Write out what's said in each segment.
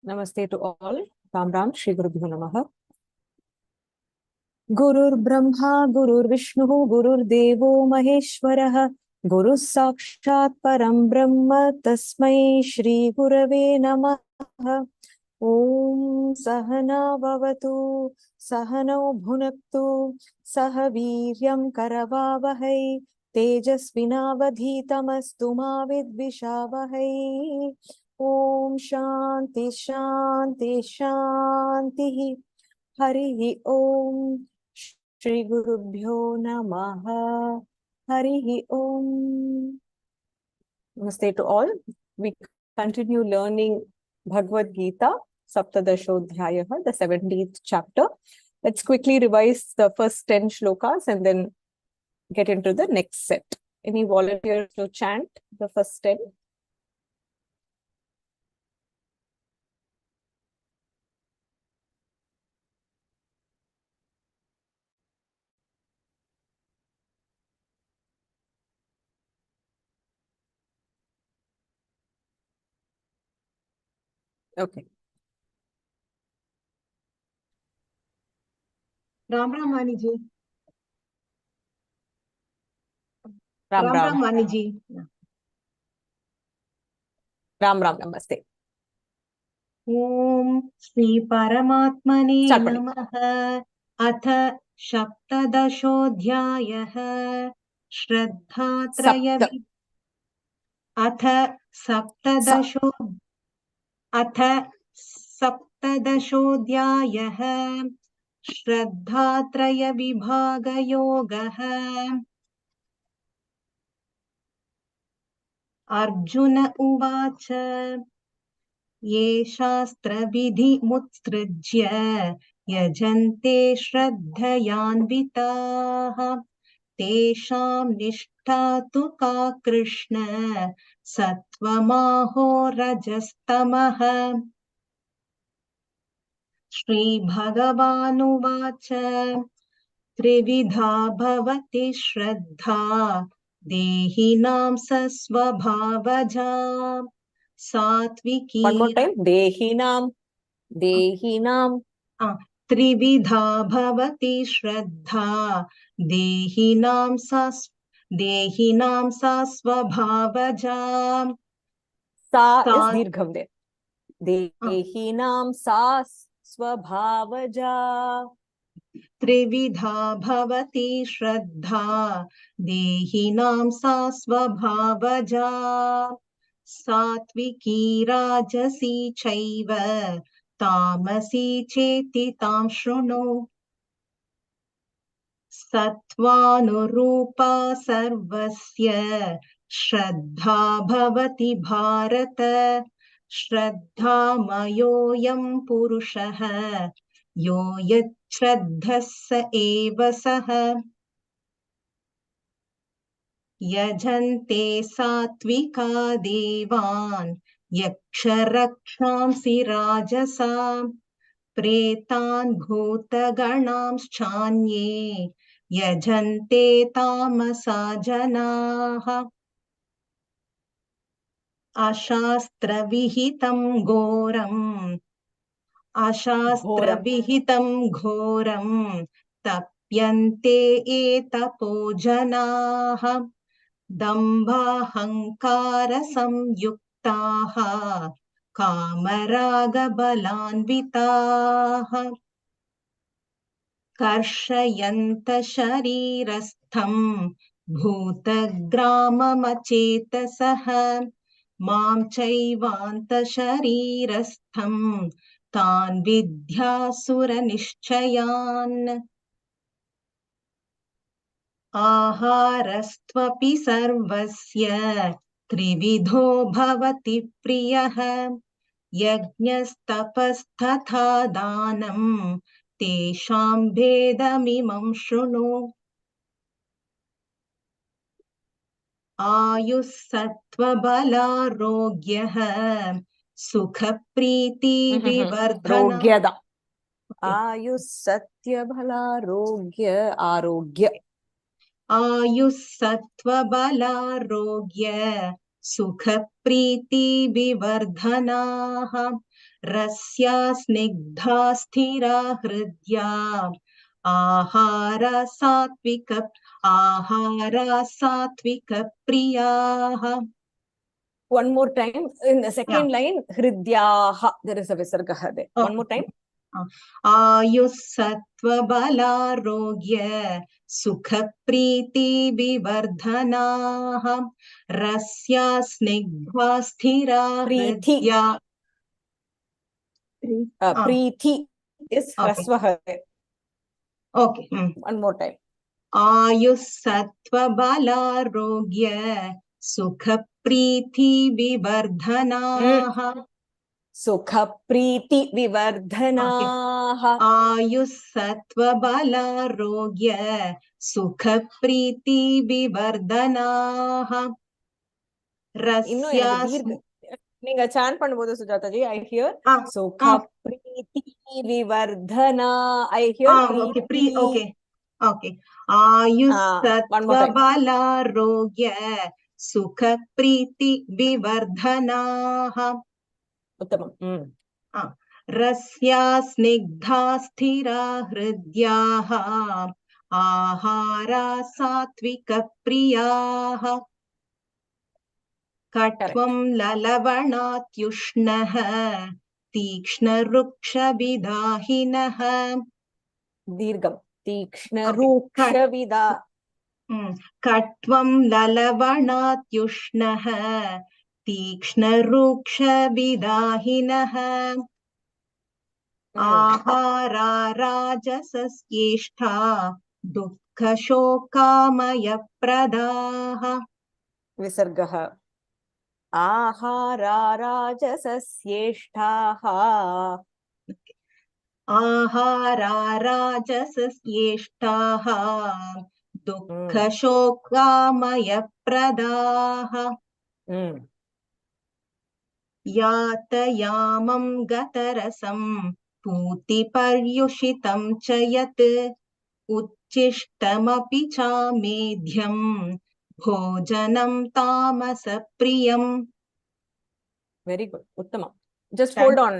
Namaste to all. Ram Ram, Shri Gurubhyo Namaha. Gurur Brahma, Gurur Vishnu, Gurur Devo Maheshwarah, Guru Sakshat Param Brahma, Tasmai Shri Gurave Namaha. Om Sahana Bhavatu, Sahano Bhunaktu, Sahaviryam Karavavahai, Tejasvinavadhitamastu ma vidvishavahai. Om Shanti Shanti Shanti. Harihi Om. Shri Gurubhyo Namaha. Harihi Om. Namaste to all. We continue learning Bhagavad Gita, Saptadashodhyayaha, the 17th chapter. Let's quickly revise the first 10 shlokas and then get into the next set. Any volunteers to chant the first 10? Okay. Ram Ram Maniji. Ram Ram Ram. Ram Maniji. Ram Ram. Namaste. Om Shri Paramatmane Start putting. Namaha. Atha Saptadashodhyayaha. Shraddhatraya Sapta. Atha Saptadasho Atha Saptadashodhyayaha. Shraddhatraya Vibhagayogaha. Arjuna Uvacha. ये शास्त्रविधिमुत्सृज्य यजन्ते श्रद्धयान्विताः तेषां निष्ठा तु का कृष्ण सत्त्वमाहो रजस्तमः श्रीभगवानुवाच त्रिविधा भवति श्रद्धा देहिनां सस्वभावजा सात्विकी One more time. Dehinam. Dehinam. त्रिविधा भवति श्रद्धा देहिनां स्वभावजा Sa is dirgham there. Dehinam sa swabhavaja. त्रिविधा भवति श्रद्धा देहिनां सा स्वभावजा सात्विकी राजसी चैव तामसी चेति तां शृणु सत्त्वानुरूपा सर्वस्य श्रद्धा भवति भारत श्रद्धामयोऽयं पुरुषः यो यच्छ्रद्धः स एव सः यजन्ते सात्विका देवान् यक्षरक्षांसि राजसां प्रेतान् भूतगणांश्चान्ये यजन्ते तामसा जनाः अशास्त्रविहितं घोरं तप्यन्ते एतपो जनाः दम्भाहङ्कारसंयुक्ताः कामरागबलान्विताः कर्षयन्तः शरीरस्थं भूतग्राममचेतसः मां चैवान्तः शरीरस्थं तान् विद्यासुरनिश्चयान् आहारस्त्वपि सर्वस्य त्रिविधो भवति प्रियः यज्ञस्तपस्तथा दानं तेषां भेदमिमं शृणु आयुः सत्त्वबलारोग्यः सुखप्रीतिविवर्धनम् Rogyada. Ayuh satya bhala rogya arogya. आयुः सत्त्वबलारोग्य सुखप्रीतिविवर्धनाः रस्या स्निग्धा स्थिरा हृद्या आहारा सात्विक प्रियाः. One more time. In the second Yeah. line, Hridyaha. There is a visarga there. One more time. आयुः सत्त्वबलारोग्य सुखप्रीति विवर्धनाः रस्या स्निग्धा स्थिरा Preeti. हृद्या. Preeti is hrasvaha there. Okay. One more time. आयुः सत्त्वबलारोग्य सुखप्रीति विवर्धनाः. Sukha Preeti Vivardhanaha. आयुः सत्त्वबलारोग्य सुखप्रीति विवर्धनाः இன்னும் Russia. எனக்கு தீர்க்க நீங்க San பண்ணும்போது சுஜாதாஜி ஐ here சுக பிரீத்தி விவர்தனா ஐ ஹியர் பிரீத்தி. Okay. आयुः one more time. सत्त्वबलारोग्य सुखप्रीति विवर्धनाः. उत्तमम्. रस्या स्निग्धा स्थिरा हृद्याः आहारा सात्विक प्रियाः कट्वं ललवणात्युष्णः तीक्ष्णरुक्षविदाहिनः. दीर्घं तीक्ष्णरूक्षविदा. कट्वं ललवणात्युष्णः तीक्ष्णरुक्षविदाहिनः आहारा राजसस्येष्टा दुःखशोकामयप्रदाः. विसर्गः आहारा राजसस्येष्टाः. आहारा राजसस्येष्टाः दुःखशोकामयप्रदाः. यातयामं गतरसं पूतिपर्युषितं च यत् उच्छिष्टमपि चामेध्यं भोजनं तामसप्रियम्. Very good. Uttama. Just hold on,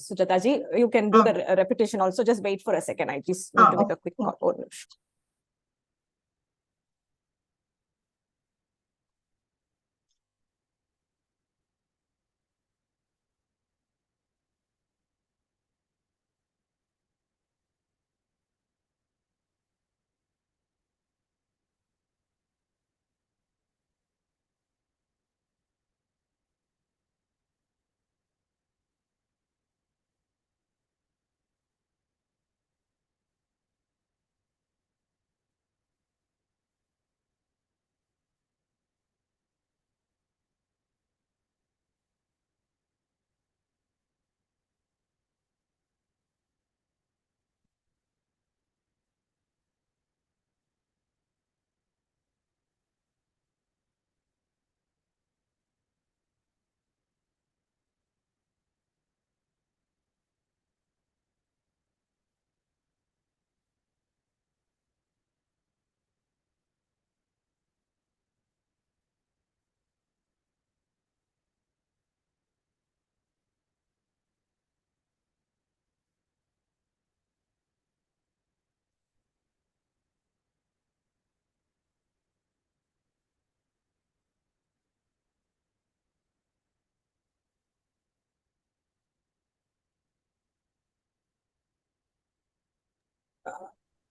Sujataji. You can do the repetition also. Just wait for a second. I just need to make a quick call.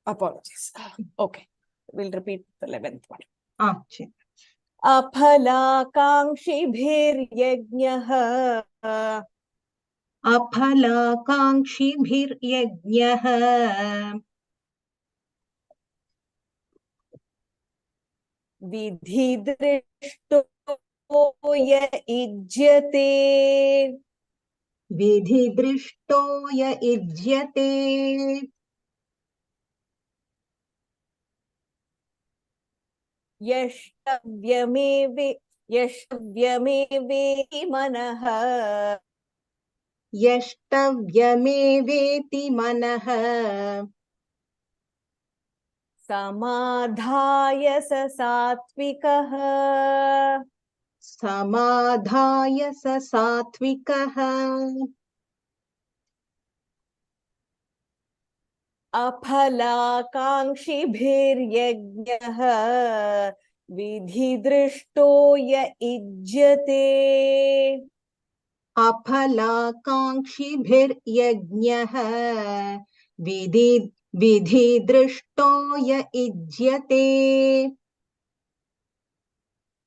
Apologies. Okay. We'll repeat the 11th one. अफलाकाङ्क्षिभिर्यज्ञः अफलाकाङ्क्षिभिर्यज्ञः विधिदृष्टो य इज्यते विधिदृष्टो य इज्यते यष्टव्यमेवेति मनः यष्टव्यमेवेति मनः समाधाय स सात्विकः समाधाय स सात्विकः अफलाकाङ्क्षिभिर्यज्ञः विधिदृष्टो य इज्यते। अफलाकाङ्क्षिभिर्यज्ञः विधि विधिदृष्टो य इज्यते।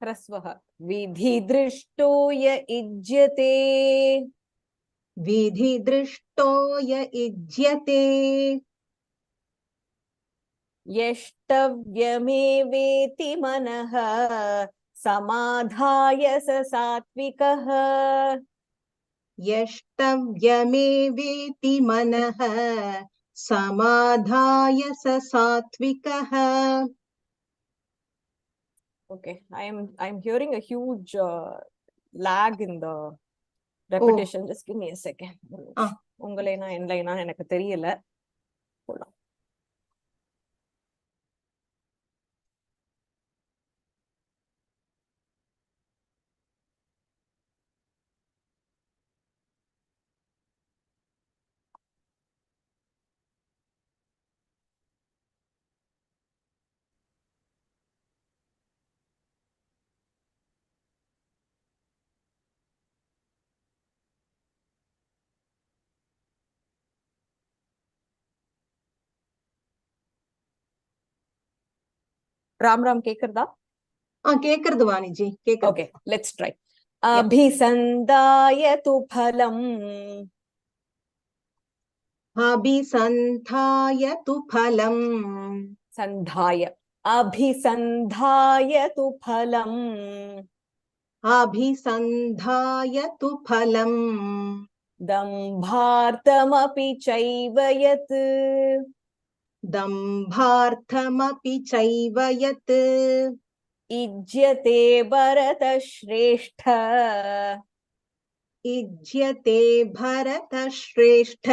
ह्रस्वः विधिदृष्टो य इज्यते। विधिदृष्टो य इज्यते। यष्टव्यमेवेति मनः समाधाय स सात्विकः। यष्टव्यमेवेति मनः समाधाय स सात्विकः। Okay, I'm hearing a huge lag in the O repetition. Just give me a second. ஆ உங்க லைனா என் லைனா எனக்கு தெரியல. Hold on. ராம் ராம் கேக்குறதா? கேக்குறது வாணிஜி கேக்குறது. Okay, let's try. अभिसन्धाय तु फलम् अभिसन्धाय तु फलम् सन्धाय अभिसन्धाय तु फलम् अभिसन्धाय तु फलम् दम्भार्थमपि चैव यत् दम्भार्थमपि चैव यत् इज्यते भरतश्रेष्ठ इज्यते भरतश्रेष्ठ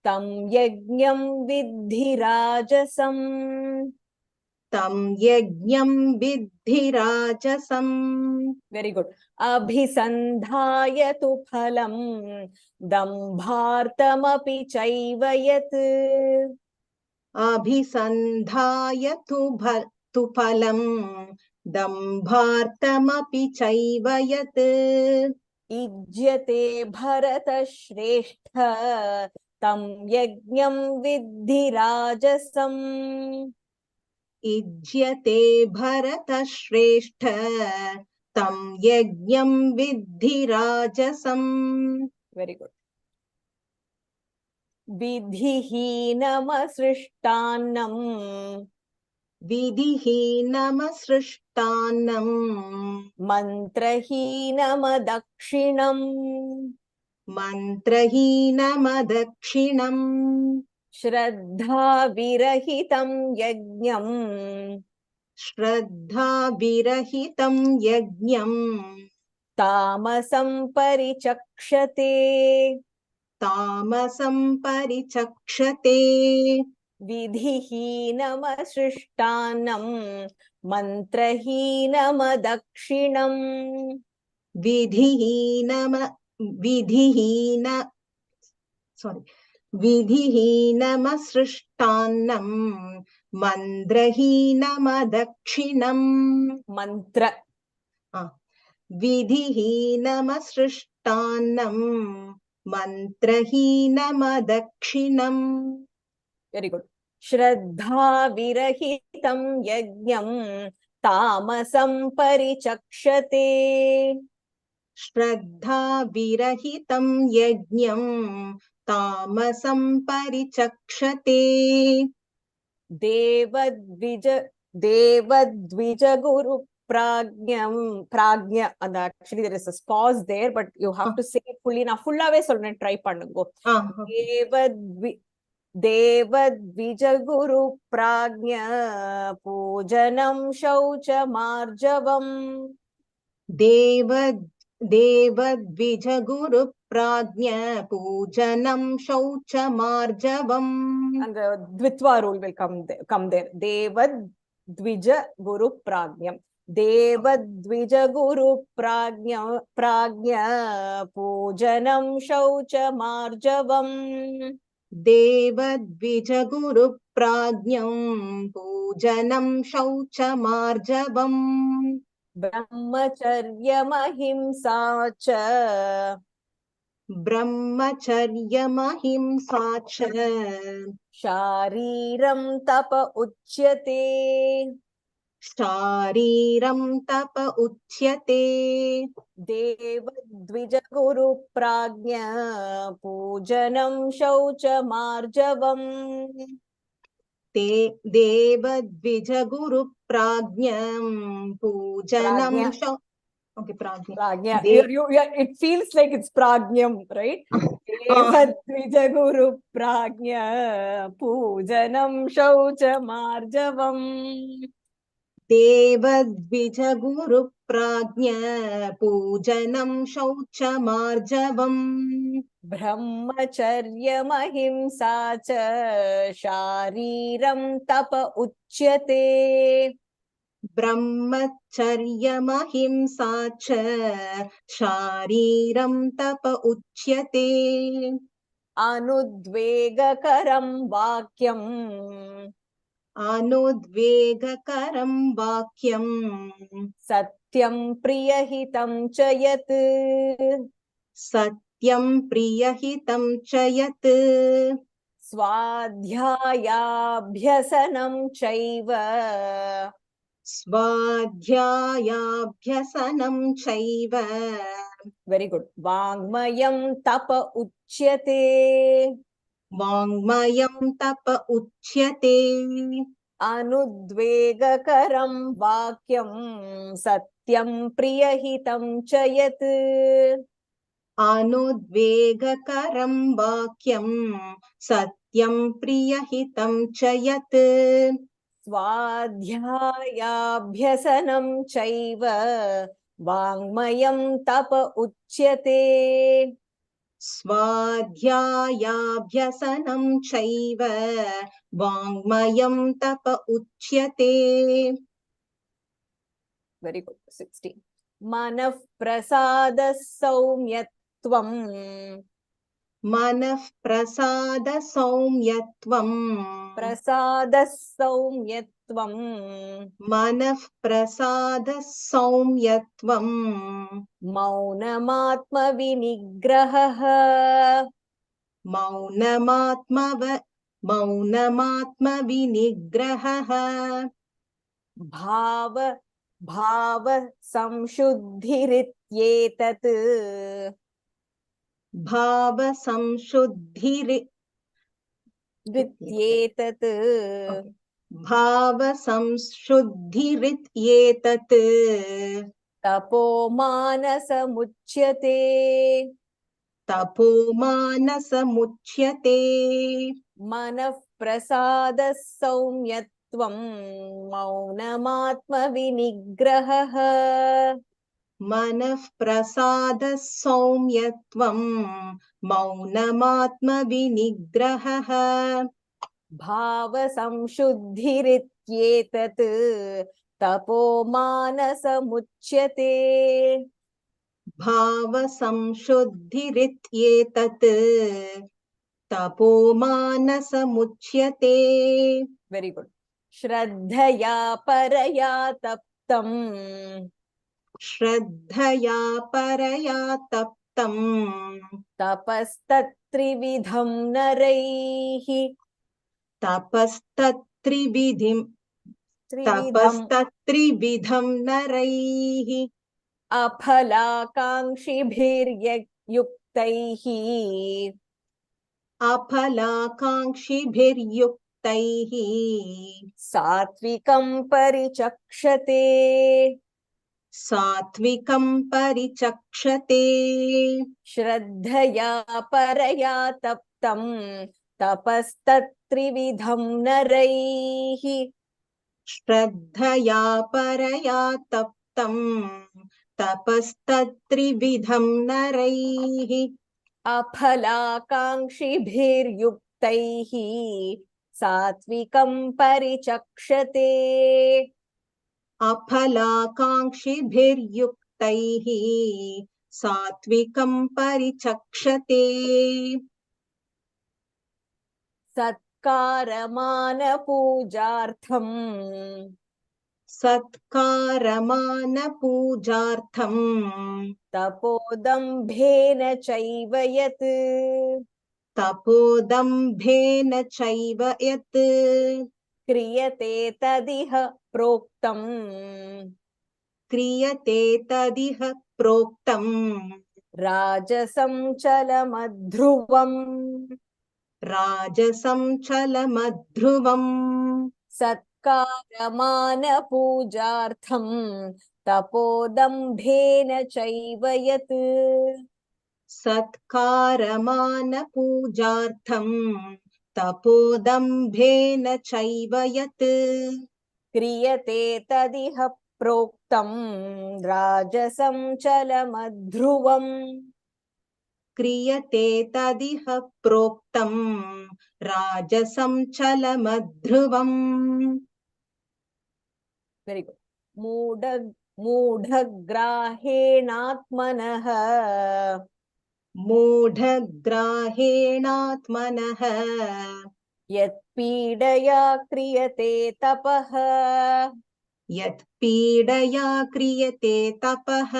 तं यज्ञं विद्धि राजसम्। तं यज्ञं विद्धि राजसम्। Very good. अभिसन्धाय तु फलं दम्भार्थमपि चैव यत् अभिसन्धाय तु फलम् दम्भार्थमपि चैव यत् इज्यते भरतश्रेष्ठ तं यज्ञं विद्धि राजसम्। इज्यते भरतश्रेष्ठ तं यज्ञं विद्धि राजसम्। Very good. विधिहीनमसृष्टान्नं विधिहीनमसृष्टान्नम् मन्त्रहीनमदक्षिणम् मन्त्रहीनमदक्षिणम् श्रद्धाविरहितं यज्ञम् श्रद्धाविरहितं यज्ञम् तामसं परिचक्षते। तामसं परिचक्षते। विधिहीनमसृष्टान्नं मन्त्रहीनमदक्षिणम् विधिहीन विधिहीनमसृष्टान्नम् मन्त्रहीनमदक्षिणम् मन्त्र विधिहीनमसृष्टान्नम् मन्त्रहीनमदक्षिणम्। Very good. श्रद्धाविरहितं यज्ञं तामसं परिचक्षते। श्रद्धाविरहितं यज्ञं तामसं परिचक्षते। देवद्विज गुरु प्राज्ञ and actually there is a pause there but you have to say it fully. நான் ஃபுல்லாவே சொல்றேன், ட்ரை பண்ணுங்க. देवद्विज गुरु प्राज्ञ पूजनं शौचमार्जवम्। देवद्विज गुरु प्राज्ञ पूजनं शौचमार्जवम्। And the Dvitva rule will come there. Devad-dvija guru prajnam. Devad-dvija guru prajna pujanam shaucha marjavam. देवद्विजगुरुप्राज्ञं पूजनं शौचमार्जवम् ब्रह्मचर्यमहिंसा च ब्रह्मचर्यमहिंसा च शारीरं तप उच्यते। शारीरं तप उच्यते। देवद्विजगुरुप्राज्ञ पूजनं शौचमार्जवम्। ते देवद्विजगुरुप्राज्ञं पूजनं प्राज्ञ, ओके प्राज्ञ प्राज्ञ. दे It feels like it's प्राज्ञम, right? देवद्विजगुरुप्राज्ञ पूजनं शौचमार्जवम्. देवद्विजगुरुप्राज्ञ पूजनं शौचमार्जवम् ब्रह्मचर्यमहिंसा च शारीरं तप उच्यते। ब्रह्मचर्यमहिंसा च शारीरं तप उच्यते। अनुद्वेगकरं वाक्यम् अनुद्वेगकरं वाक्यम् सत्यं प्रियहितं च यत् सत्यं प्रियहितं च यत् स्वाध्यायाभ्यसनं चैव स्वाध्यायाभ्यसनं चैव वेरी गुड वाङ्मयं तप उच्यते। वाङ्मयं तप उच्यते। अनुद्वेगकरं वाक्यं सत्यं प्रियहितं च यत् अनुद्वेगकरं वाक्यं सत्यं प्रियहितं च यत् स्वाध्यायाभ्यसनं चैव वाङ्मयं तप उच्यते। स्वाध्यायाभ्यसनं चैव वाङ्मयं तप उच्यते। वेरी गुड 16 मनः प्रसादः सौम्यत्वम् मनः प्रसाद सौम्यत्वम् प्रसादः सौम्यत्वम् मनः प्रसाद सौम्यत्वम् मौनमात्मविनिग्रहः मौनमात्मविनिग्रहः भाव भाव संशुद्धिरित्येतत् भावसंशुद्धिरित्येतत् रित्येतत् भावसंशुद्धिरित्येतत् तपो मानसमुच्यते। तपोमानसमुच्यते। मनः प्रसादः सौम्यत्वं मौनमात्मविनिग्रहः मनः प्रसाद सौम्यत्वम् मौनमात्मविनिग्रहः भावसंशुद्धिरित्येतत् तपो मानसमुच्यते। भावसंशुद्धिरित्येतत् तपोमानसमुच्यते। वेरी गुड श्रद्धया परया तप्तम् श्रद्धया परया तप्तम् तपस्तत्त्रिविधं नरैः तपस्तत्त्रिविधं त्रिविधम् तपस्तत्त्रिविधं नरैः अफलाकाङ्क्षिभिर्युक्तैः अफलाकाङ्क्षिभिर्युक्तैः सात्विकं परिचक्षते। सात्विकं परिचक्षते। श्रद्धया परया तप्तं तपस्तत्त्रिविधं नरैः श्रद्धया परया तप्तं तपस्तत्त्रिविधं नरैः अफलाकाङ्क्षिभिर्युक्तैः सात्विकं परिचक्षते। अफलाकाङ्क्षिभिर्युक्तैः सात्विकं परिचक्षते। सत्कारमानपूजार्थम् सत्कारमानपूजार्थम् तपोदम्भेन चैव यत् तपोदम्भेन चैव यत् क्रियते तदिह प्रोक्तम् क्रियते तदिह प्रोक्तम् राजसं चलमध्रुवम् राजसं चलमध्रुवम् सत्कारमानपूजार्थम् तपोदम्भेन चैव यत् सत्कारमानपूजार्थम् तपोदम्भेन चैव यत् क्रियते तदिह प्रोक्तम् राजसं चलमध्रुवम् क्रियते तदिह प्रोक्तम् राजसं चलमध्रुवम् वेरी गुड मूढग्राहेणात्मनः मूढग्राहेणात्मनः यत्पीडया क्रियते तपः यत्पीडया क्रियते तपः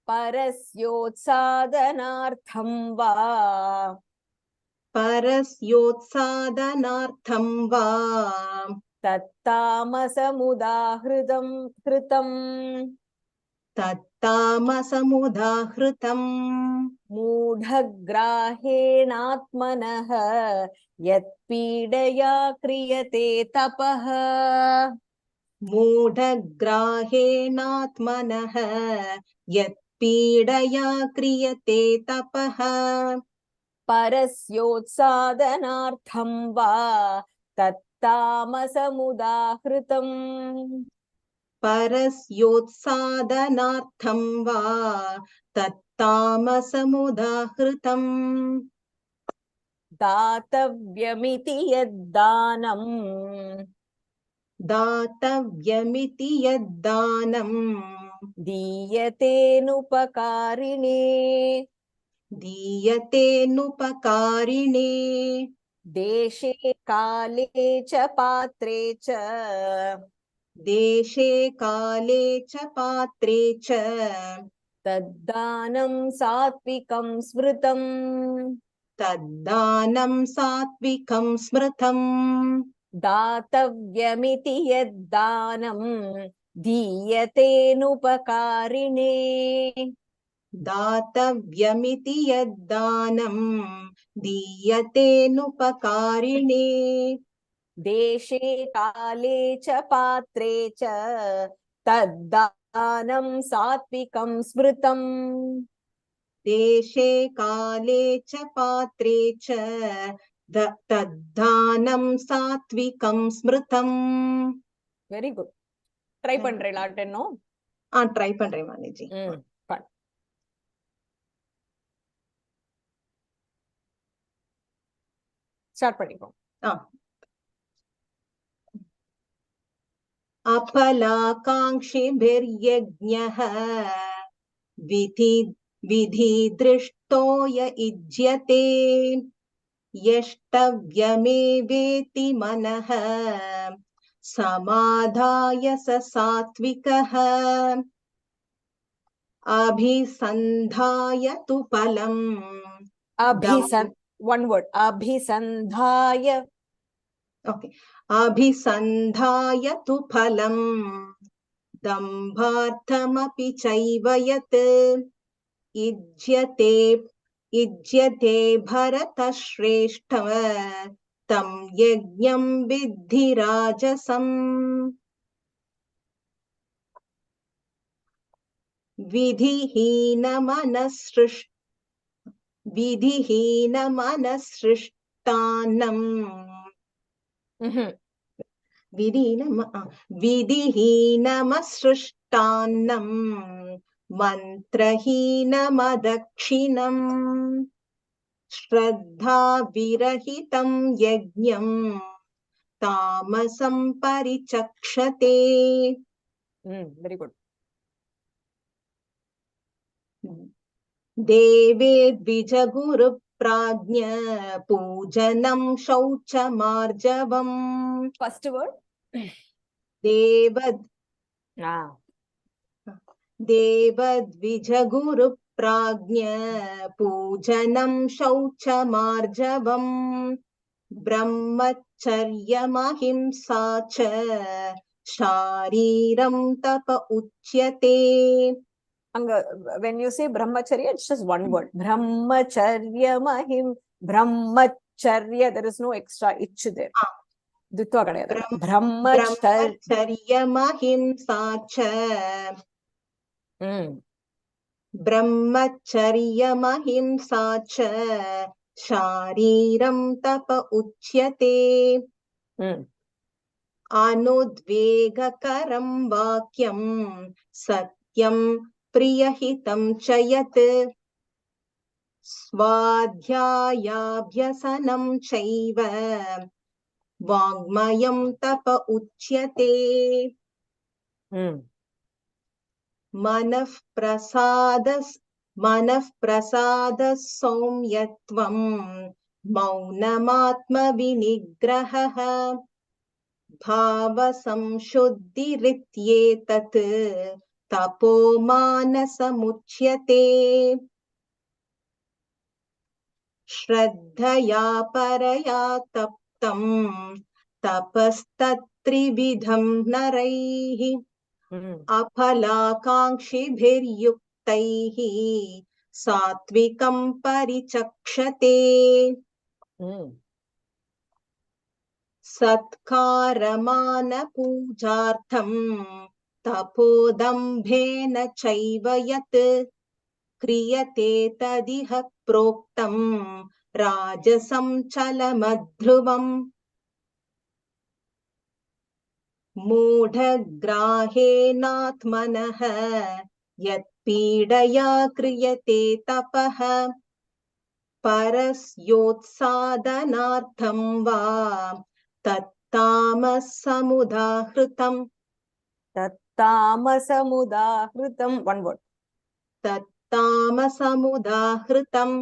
परस्योत्सादनार्थं वा परस्योत्सादनार्थं वा तत्तामसमुदाहृतं तत्तामसमुदाहृतम् मूढग्राहेणात्मनः यत्पीडया क्रियते तपः मूढग्राहेणात्मनः यत्पीडया क्रियते तपः परस्योत्सादनार्थं वा तत्तामसमुदाहृतम् परस्योत्सादनार्थं वा तत्तामसमुदाहृतम् दातव्यमिति यद्दानम् दातव्यमिति यद्दानम् दीयतेनुपकारिणे दीयतेनुपकारिणे देशे काले च पात्रे च देशे काले च पात्रे च तद्दानं सात्विकं स्मृतम् तद्दानं सात्विकं स्मृतम् दातव्यमिति यद्दानं दीयतेनुपकारिणे दातव्यमिति यद्दानं दीयतेनुपकारिणे देशे काले च पात्रे च तद्दानं सात्विकं स्मृतम् देशे काले च पात्रे च तद्दानं सात्विकं स्मृतम् वेरी गुड ட்ரை பண்றேன் லாட்டனோ ட்ரை பண்றேன் மாணிஜி ஸ்டார்ட் பண்ணிப்போம் अपलाकाङ्क्षिभिर्यज्ञः विधिदृष्टो य युज्यते यष्टव्यमेवेति मनः समाधाय स सात्विकः अभिसन्धाय तु फलम् one word अभिसन्धाय okay अभिसन्धाय तु फलम् दम्भार्थमपि चैव यत् युज्यते भरतश्रेष्ठ तं यज्ञं विद्धि राजसम् विधिहीनमनसृष्टान्नम् विधिहीनमसृष्टान्नम् मन्त्रहीनमदक्षिणम् श्रद्धाविरहितं यज्ञम् तामसं परिचक्षते very good देवे द्विजगुरु prajna pujanam shauchamarjavam. First word. Devad Ah. देवद्विजगुरु प्राज्ञ पूजनं शौचमार्जवम् ब्रह्मचर्यमहिंसा च शारीरं तप उच्यते. When you say brahmacharya, it's just one word. Brahmacharya mahim. Brahmacharya, there is no extra ich there. Ditva kadayada. ब्रह्मचर्यमहिंसा च ब्रह्मचर्यमहिंसा च शारीरं तप उच्यते. अनुद्वेगकरं वाक्यं सत्यं प्रियहितं च यत् स्वाध्यायाभ्यसनं चैव वाङ्मयं तप उच्यते. मनः प्रसादः सौम्यत्वं मौनमात्मविनिग्रहः भावसंशुद्धिरित्येतत् तपो मानसमुच्यते. श्रद्धया परया तप्तं तपस्तत्त्रिविधं नरैः अफलाकाङ्क्षिभिर्युक्तैः सात्विकं परिचक्षते. सत्कारमानपूजार्थं तपोदम्भेन चैव यत् क्रियते तदिह प्रोक्तं राजसं चलमध्रुवम्. मूढग्राहेणात्मनः यत्पीडया क्रियते तपः परस्योत्सादनार्थं वा तत्तामसमुदाहृतम्. Tattamassamudahritam. One word. तत्तामसमुदाहृतम्.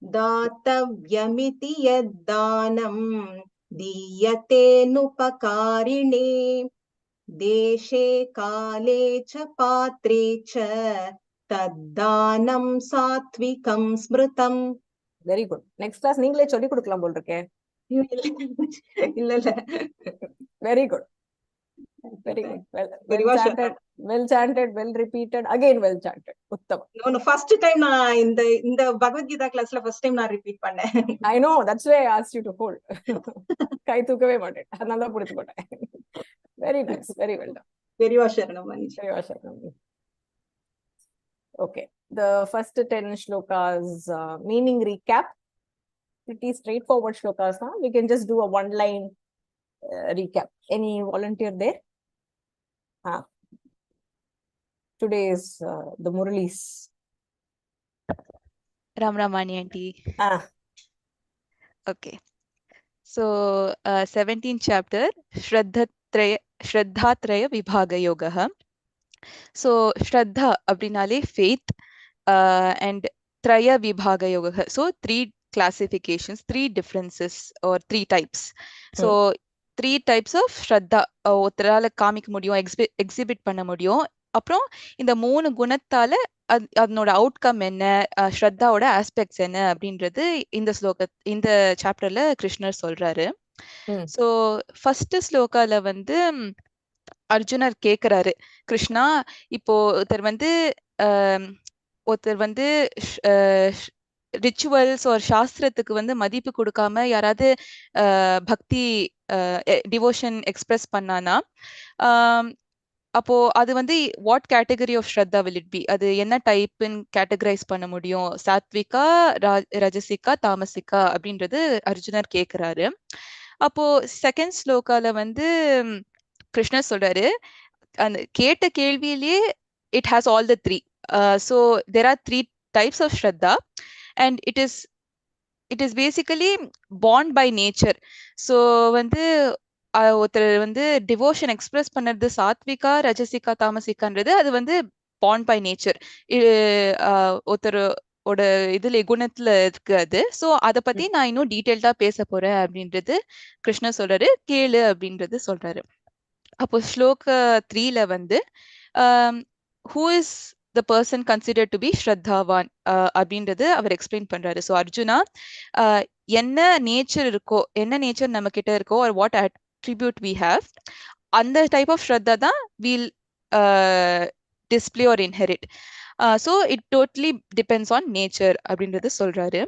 दातव्यमिति यद्दानं दीयतेऽनुपकारिणे देशे काले च पात्रे च तद्दानं सात्विकं स्मृतम्. Very good. Next class நீங்களே சொல்லி கொடுக்கலாம் போல் இருக்கே. இல்ல Very good. Very good. Well chanted, well repeated, again well chanted. Uttam. No, first time நான் இந்த பகவத் கீதா கிளாஸ்ல first time நான் ரிப்பீட் பண்ணேன். I know, that's why I asked you to hold. கை தூக்கவே மாட்டேன். அதனால தான் புடிச்சு போட்டேன். Very nice. Very well done. பெரியவா சரணம் மணிஜி. பெரியவா சரணம். Okay. The first 10 shlokas meaning recap. Pretty straightforward shlokas. Huh? We can just do a one-line recap. Any volunteer there? Today is the Murali's. Ram Ramani aunty. Okay. So 17th chapter Shraddhatraya Vibhaga Yoga. So Shraddha abrinale faith and Traya Vibhaga Yoga. So 3 classifications, 3 differences or 3 types. So 3 types of Shraddha. ஒருத்தரால காமிக்க முடியும், exhibit பண்ண முடியும். அப்புறம் இந்த 3 குணத்தால அதனோட outcome என்ன, ஸ்ரத்தாவோட aspects என்ன அப்படின்றது இந்த சாப்டர்ல கிருஷ்ணர் சொல்றாரு. சோ ஃபர்ஸ்ட் ஸ்லோகால வந்து அர்ஜுனர் கேக்குறாரு, கிருஷ்ணா இப்போ ஒருத்தர் வந்து ரிச்சுவல்ஸ் ஒரு சாஸ்திரத்துக்கு வந்து மதிப்பு கொடுக்காம யாராவது பக்தி டிவோஷன் எக்ஸ்பிரஸ் பண்ணானா அப்போ அது வந்து what category of Shraddha will it be, அது என்ன டைப்னு கேட்டகரைஸ் பண்ண முடியும், சாத்விகா, ரஜசிகா, தாமசிகா அப்படின்றது அர்ஜுனர் கேக்குறாரு. அப்போ செகண்ட் ஸ்லோகால வந்து கிருஷ்ணர் சொல்றாரு, அந்த கேட்ட கேள்வியிலேயே it has all the 3. So there are 3 types of Shraddha and it is basically born by nature. So வந்து ஒருத்தர் வந்து டிவோஷன் எக்ஸ்பிரஸ் பண்ணது சாத்விகா, ரஜசிகா, தாமசிகான்றது அது வந்து born by nature. ஒருத்தரோட இதுல குணத்துல இருக்கு அது. சோ அத பத்தி நான் இன்னும் டீடைல்டா பேச போறேன் அப்படின்றது கிருஷ்ணர் சொல்றாரு, கேளு அப்படின்றது சொல்றாரு. அப்போ ஸ்லோக 3ல வந்து who is the person consider to be ஸ்ரத்தாவான் அப்படின்றது அவர் எக்ஸ்பிளைன் பண்றாரு. ஸோ அர்ஜுனா, என்ன நேச்சர் இருக்கோ, என்ன நேச்சர் நம்ம கிட்ட இருக்கோ, or what attribute we have, அந்த டைப் ஆஃப் ஸ்ரத்தா தான் will display or inherit. So it totally depends on nature அப்படின்றது சொல்றாரு.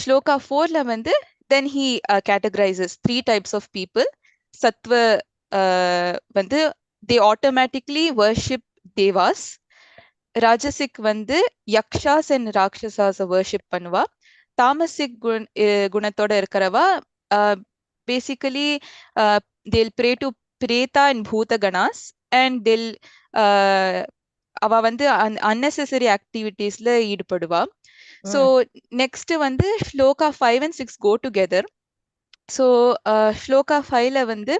ஸ்லோகா 4ல வந்து then he categorises 3 types of people. சத்வ வந்து they automatically worship devas. Rajasic வந்து யக்ஷாஸ் அண்ட் ராட்சசாஸை வர்ஷிப் பண்ணுவா. தாமசிக் குணத்தோட இருக்கிறவா பேசிக்கலி they'll pray to பிரேதா அண்ட் பூத கணாஸ் அண்ட் they'll அவ வந்து unnecessary ஆக்டிவிட்டீஸ்ல ஈடுபடுவா. ஸோ நெக்ஸ்ட் வந்து shloka 5 and 6 go together. So shloka 5ல வந்து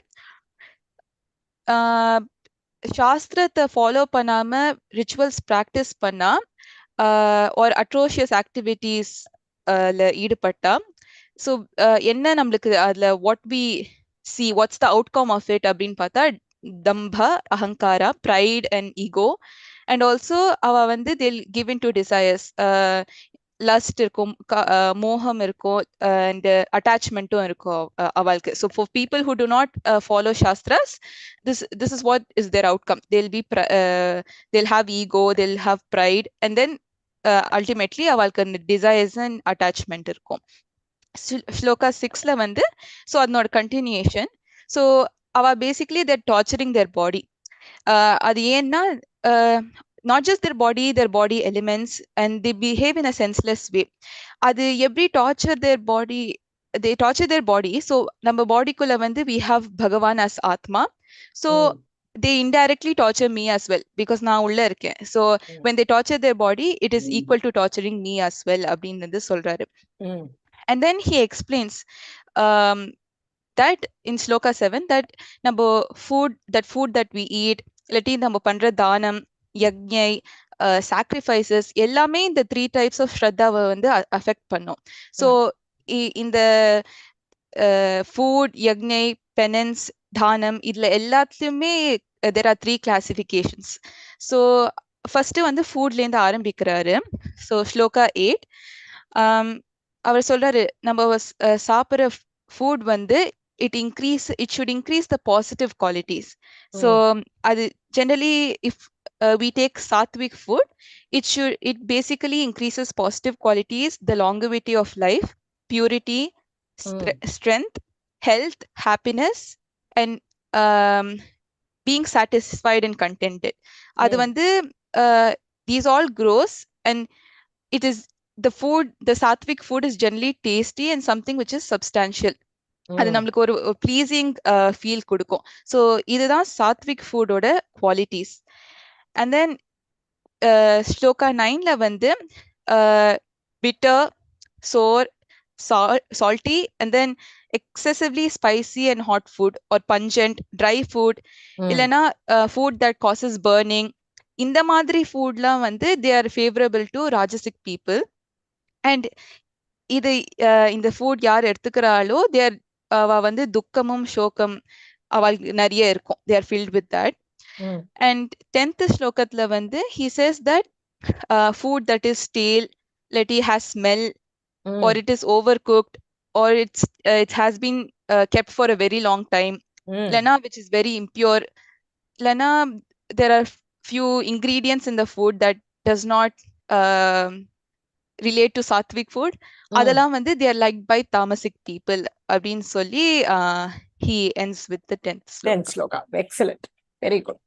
சாஸ்திரத்தை ஃபாலோ பண்ணாம ரிச்சுவல்ஸ் ப்ராக்டிஸ் பண்ணா ஒரு அட்ரோஷியஸ் ஆக்டிவிட்டீஸ் ஈடுபட்டா, ஸோ என்ன நம்மளுக்கு அதுல what we see, what's the outcome of it அப்படின்னு பார்த்தா தம்பா, அகங்காரா, pride and ego. And also அவ வந்து they'll give into desires, lost இருக்கும், மோகம் இருக்கும், அண்ட் அட்டாச்மெண்ட்டும் இருக்கும் அவளுக்கு. So for people who do not follow சாஸ்திராஸ், this is what is their outcome. They'll have ego, they'll have pride, and then ultimately அவளுக்கு desires and attachment இருக்கும். ஸ்லோகா 6ல வந்து ஸோ அதனோட கண்டினியூஷன். ஸோ அவ பேசிக்லி தேர் டார்ச்சரிங் தேர் பாடி. அது ஏன்னா not just their body elements, and they behave in a senseless way. அது எப்படி torture their body, they torture their body. So நம்ம பாடிக்குள்ள வந்து we have Bhagavan as Atma. So they indirectly torture me as well because நான் உள்ள இருக்கேன். So when they torture their body, it is equal to torturing me as well அப்படின்றது சொல்றாரு. And then he explains that in Sloka 7 that நம்ம food that we eat, இல்லாட்டி நம்ம பண்ற தானம், யக்ஞை, சாக்ரிஃபைசஸ் எல்லாமே இந்த 3 types ஆஃப் ஸ்ரத்தாவை வந்து அஃபெக்ட் பண்ணும். ஸோ இந்த ஃபுட், யக்ஞை, பெனன்ஸ், தானம் இதுல எல்லாத்துலயுமே there are 3 classifications. So first வந்து ஃபுட்லேருந்து ஆரம்பிக்கிறாரு. ஸோ ஸ்லோகா 8 அவர் சொல்றாரு, நம்ம சாப்பிட்ற ஃபுட் வந்து it should increase the positive qualities. So அது generally if we take sattvic food, it basically increases positive qualities, the longevity of life, purity, strength, health, happiness, and being satisfied and contented. அது வந்து these all grows, and it is the sattvic food is generally tasty and something which is substantial. அது நம்மளுக்கு ஒரு pleasing feel கொடுக்கும். So இதுதான் சாத்விக் ஃபுட்டோட qualities. And then shloka 9ல வந்து bitter, sour, salty, and then excessively spicy and hot food, or pungent, dry food, இல்லைன்னா food that causes burning, இந்த மாதிரி ஃபுட்லாம் வந்து they are favorable to rajasic people. And இது இந்த ஃபுட் யார் எடுத்துக்கிறாளோ அவ வந்து துக்கமும் சோகம் அவளுக்கு நிறைய இருக்கும். they are filled with that. And 10th ஸ்லோகத்துல வந்து he says that food that is stale, let it has smell, or it is overcooked, or it has been kept for a very long time, lana which is very impure, lana there are few ingredients in the food that does not relate to sattvic food, அதெல்லாம் வந்து they are liked by tamasic people அப்படின்னு சொல்லி he ends with the 10th sloka. Excellent, very good.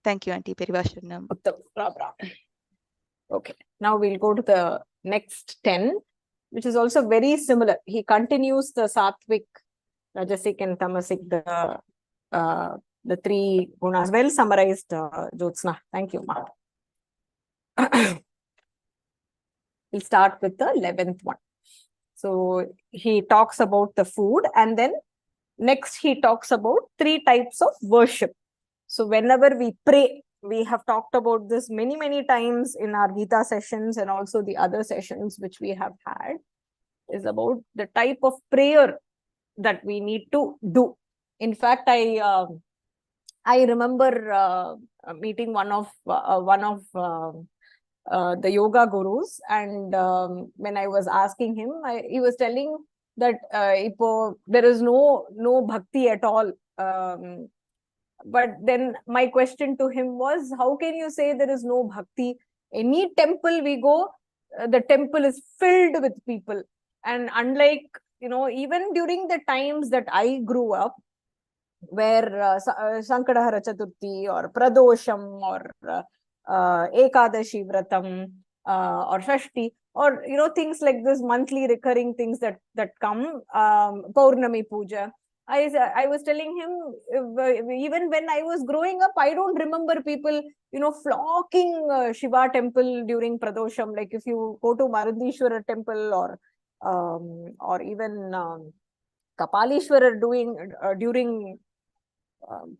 Thank you auntie. Perivasharanam. Okay, now we'll go to the next 10, which is also very similar. He continues the sattvic, rajasic and tamasic, the 3 gunas. Well summarized, Jyotsna. Thank you, Ma. We'll start with the 11th one. So he talks about the food, and then next he talks about 3 types of worship. So whenever we pray, we have talked about this many times in our Gita sessions and also the other sessions which we have had, is about the type of prayer that we need to do. In fact, I remember meeting one of the yoga gurus, and when I was asking him, he was telling that there is no bhakti at all. But then my question to him was, how can you say there is no bhakti? Any temple we go, the temple is filled with people. And unlike, even during the times that I grew up, where Sankadahara Chaturthi or Pradosham or Ekadashi Vratam or Shashti, or things like this, monthly recurring things that come, Paurnami Puja. I was telling him, even when I was growing up, I don't remember people, flocking Shiva temple during Pradosham. Like if you go to Marandishwara temple or even Kapalishwara during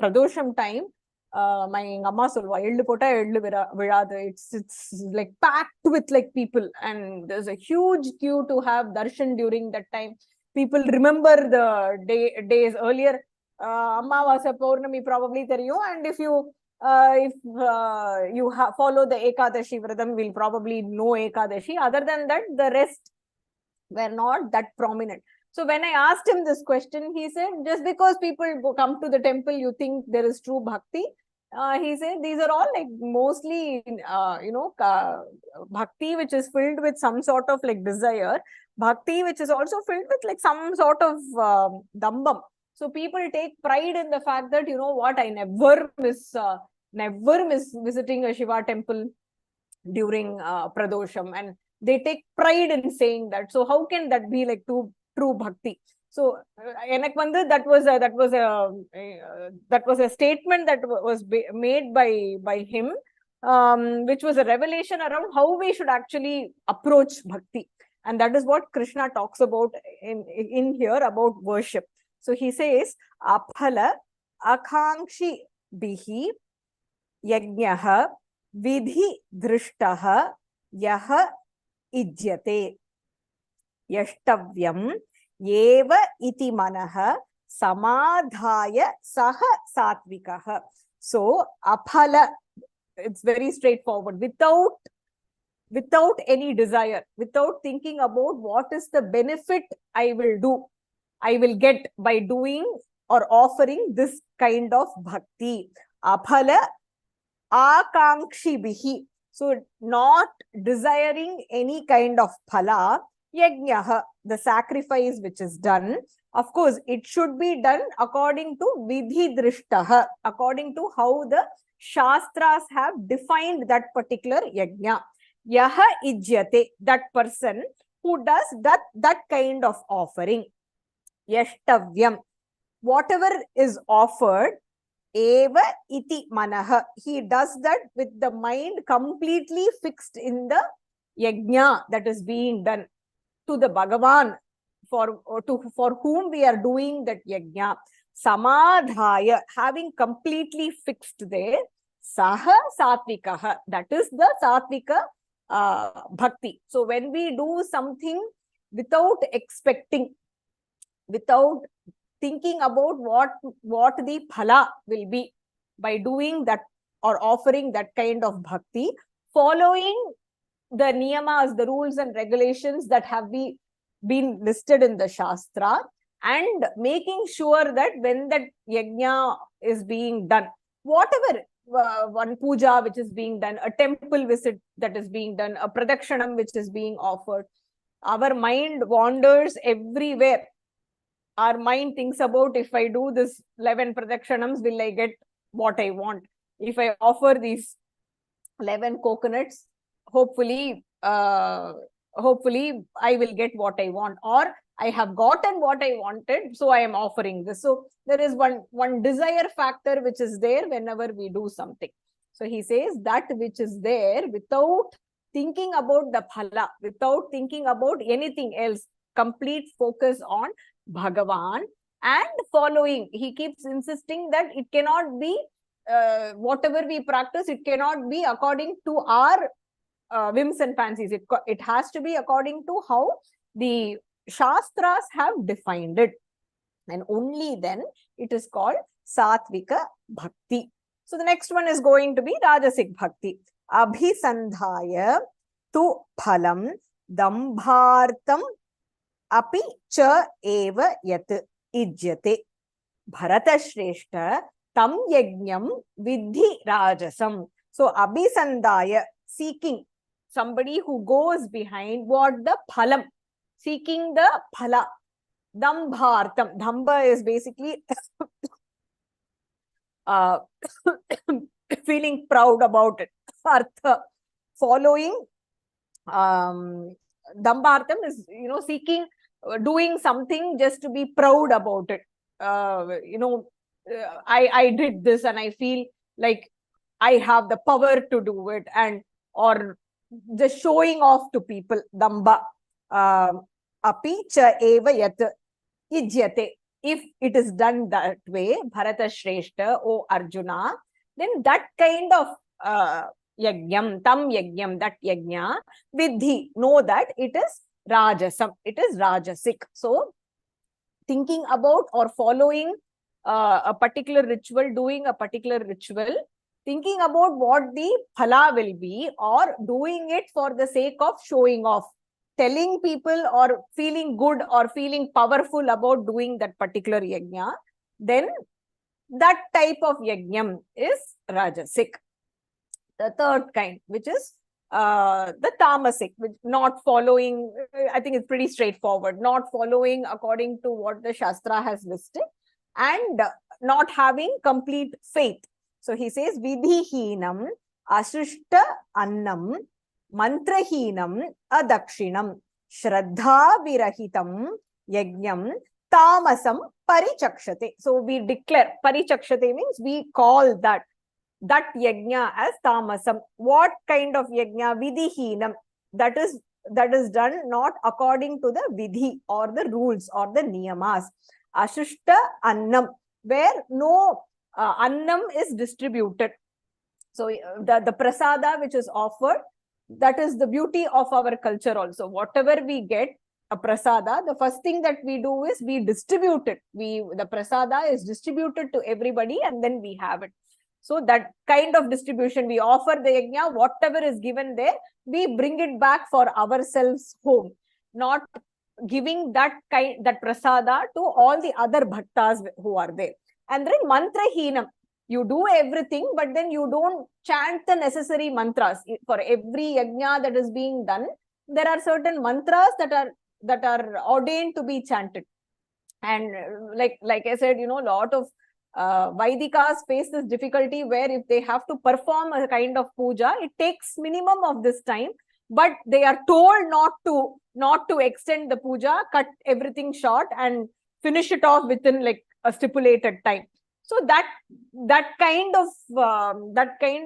Pradosham time, my amma solva ellu pota ellu viradu. It's like packed with like people, and there's a huge queue to have darshan during that time. People remember the days earlier. Amma was a Paurnami probably theriyum, and if you follow the Ekadashi Vratam, will probably know Ekadashi. Other than that, the rest were not that prominent. So when I asked him this question, he said, just because people come to the temple, you think there is true bhakti? He said, these are all like mostly, bhakti which is filled with some sort of like desire, bhakti which is also filled with like some sort of dambam. So people take pride in the fact that, I never miss visiting a Shiva temple during Pradosham, and they take pride in saying that. So how can that be like true bhakti? So that was a statement that was made by him, which was a revelation around how we should actually approach bhakti. And that is what Krishna talks about in here about worship. So he says, aphala akankshi bihi yajnaha vidhi drishtaha yaha ijyate yashtavyam eva iti manaha samadhaya saha satvikaha. So aphala, it's very straightforward, without any desire, without thinking about what is the benefit I will get by doing or offering this kind of bhakti. Aphala akankshi bihi. So not desiring any kind of phala. Yajnaha, the sacrifice which is done. Of course, it should be done according to vidhi drishtaha, according to how the Shastras have defined that particular yajna. Yaha ijyate, that person who does that kind of offering. Yashtavyam, whatever is offered, eva iti manaha, he does that with the mind completely fixed in the yajna that is being done to the Bhagavan, for whom we are doing that yajna. Samadhaya, having completely fixed there. Saha satvikaha, that is the satvika bhakti. So when we do something without expecting, without thinking about what the phala will be by doing that or offering that kind of bhakti, following the niyamas, the rules and regulations that have been listed in the Shastra, and making sure that when that yajna is being done, whatever one puja which is being done, a temple visit that is being done, a pradakshanam which is being offered, our mind wanders everywhere. Our mind thinks about, if I do this 11 pradakshanams, will I get what I want? If I offer these 11 coconuts, hopefully I will get what I want, or I have gotten what I wanted, so I am offering this. So there is one desire factor which is there whenever we do something. So he says that which is there without thinking about the phala, without thinking about anything else, complete focus on Bhagavan and following. He keeps insisting that it cannot be whatever we practice, it cannot be according to our whims and fancies. It has to be according to how the Shastras have defined it. And only then it is called Satvika Bhakti. So the next one is going to be Rajasic Bhakti. Abhisandhaya tu phalam dambhartam api cha eva yat ijyate Bharata Shrestha tam yajnam vidhi rajasam. So abhisandhaya, seeking, somebody who goes behind what the phalam, seeking the phala. Dambhartam. Damba is basically feeling proud about it. Artha, following. Dambhartam is, seeking, doing something just to be proud about it. I did this and I feel like I have the power to do it, and or just showing off to people. Damba. Api cha eva yat ijyate. If it is done that way, Bharata Shrestha, O Arjuna, then that kind of yajnam, tam yajnam, that yajna, vidhi, know that it is rajasam, it is rajasic. So, thinking about or following a particular ritual, doing a particular ritual, thinking about what the phala will be, or doing it for the sake of showing off, telling people or feeling good or feeling powerful about doing that particular yajna, then that type of yajnam is rajasic. The third kind, which is the tamasic, which not following, I think it's pretty straightforward, not following according to what the Shastra has listed, and not having complete faith. So he says, vidhihinam asrishta annam mantrahinam adakshinam shraddha virahitam yajnam tamasam parichakshate. So we declare, parichakshate means we call that yajna as tamasam. What kind of yajna? Vidhihinam. That is done not according to the vidhi or the rules or the niyamas. Ashishta annam, where no annam is distributed. So the prasada which is offered, that is the beauty of our culture also. Whatever we get, a prasada, the first thing that we do is we distribute it. The prasada is distributed to everybody and then we have it. So that kind of distribution, we offer the yajna, whatever is given there, we bring it back for ourselves home, not giving that prasada to all the other bhaktas who are there. And then mantrahinam, you do everything, but then you don't chant the necessary mantras. For every yajna that is being done, there are certain mantras that are ordained to be chanted. And like I said, a lot of Vaidikas face this difficulty where if they have to perform a kind of puja, it takes minimum of this time, but they are told not to extend the puja, cut everything short and finish it off within like a stipulated time. So that kind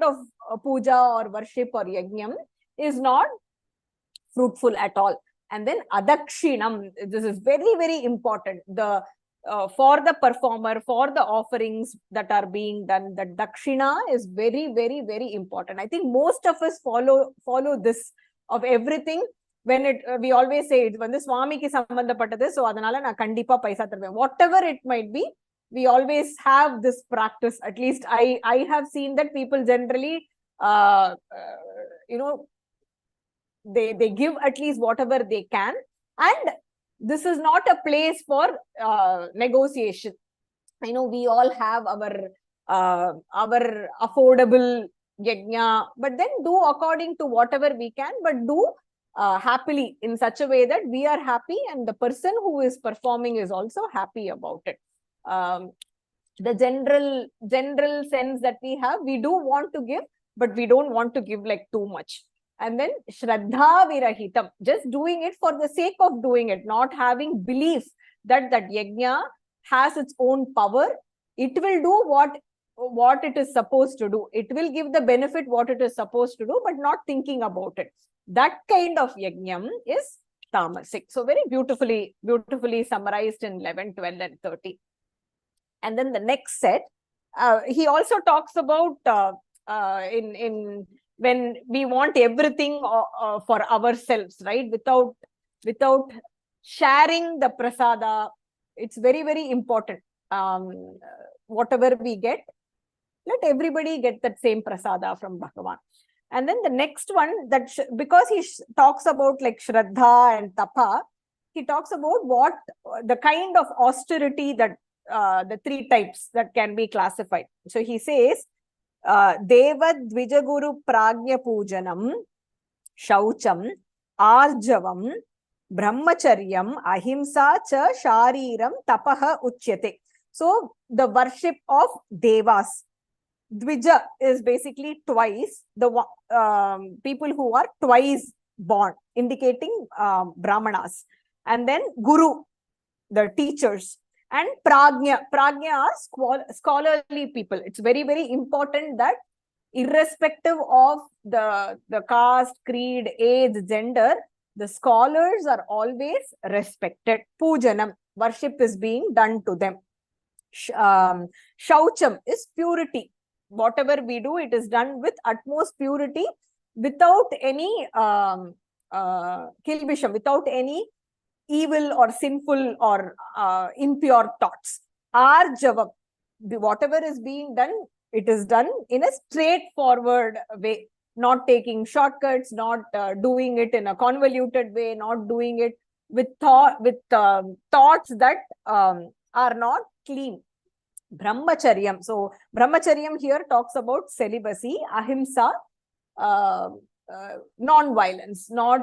of puja or worship or yajnam is not fruitful at all. And then adakshinam, this is very, very important. For the performer, for the offerings that are being done, the dakshina is very, very, very important. I think most of us follow this of everything. When we always say it, when the Swami ki sambandhapattadu, so adanala na kandipa paisa tharven. Whatever it might be, we always have this practice. At least I have seen that people generally, they give at least whatever they can, and this is not a place for negotiation. We all have our affordable yajna, but then do according to whatever we can, but do happily in such a way that we are happy and the person who is performing is also happy about it. The general sense that we have, we do want to give, but we don't want to give like too much. And then Shraddha Virahitam, just doing it for the sake of doing it, not having belief that yajna has its own power. It will do what it is supposed to do. It will give the benefit what it is supposed to do, but not thinking about it. That kind of yajnam is tamasic. So very beautifully summarized in 11, 12 and 30. And then the next set, he also talks about in when we want everything for ourselves, right? Without sharing the prasada, it's very, very important. Whatever we get, let everybody get that same prasada from Bhagavan. And then the next one, that because he talks about like Shraddha and Tapa, he talks about what the kind of austerity that the three types that can be classified. So he says, Deva Dvijaguru Pragya Pujanam, Shaucham, Arjavam, Brahmacharyam, Ahimsa cha Shariram Tapaha Uchyate. So the worship of Devas. Dvija is basically twice, the people who are twice born, indicating Brahmanas. And then Guru, the teachers. And Pragnya. Pragnya are scholarly people. It's very, very important that irrespective of the caste, creed, age, gender, the scholars are always respected. Pujanam, worship is being done to them. Shaucham is purity. Whatever we do, it is done with utmost purity, without any kilbisham, without any evil or sinful or impure thoughts. Arjavam, whatever is being done, it is done in a straightforward way, not taking shortcuts, not doing it in a convoluted way, not doing it with thoughts that are not clean. Brahmacharyam. So Brahmacharyam here talks about celibacy, ahimsa, non-violence, not